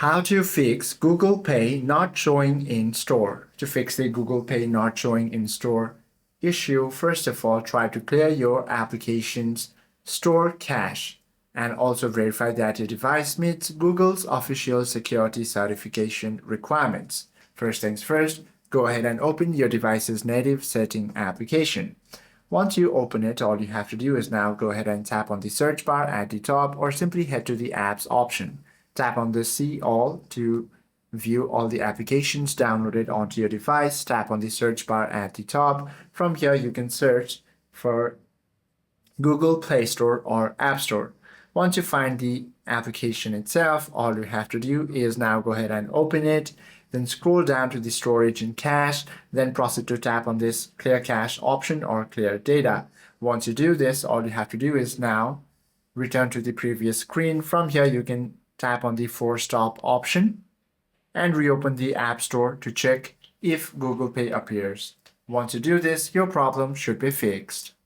How to fix Google Pay not showing in store. To fix the Google Pay not showing in store issue, first of all, try to clear your application's store cache and also verify that your device meets Google's official security certification requirements. First things first, go ahead and open your device's native setting application. Once you open it, all you have to do is now go ahead and tap on the search bar at the top or simply head to the apps option. Tap on the See All to view all the applications downloaded onto your device. Tap on the search bar at the top. From here, you can search for Google Play Store or App Store. Once you find the application itself, all you have to do is now go ahead and open it, then scroll down to the storage and cache, then proceed to tap on this clear cache option or clear data. Once you do this, all you have to do is now return to the previous screen. From here, you can tap on the Force Stop option and reopen the App Store to check if Google Pay appears. Once you do this, your problem should be fixed.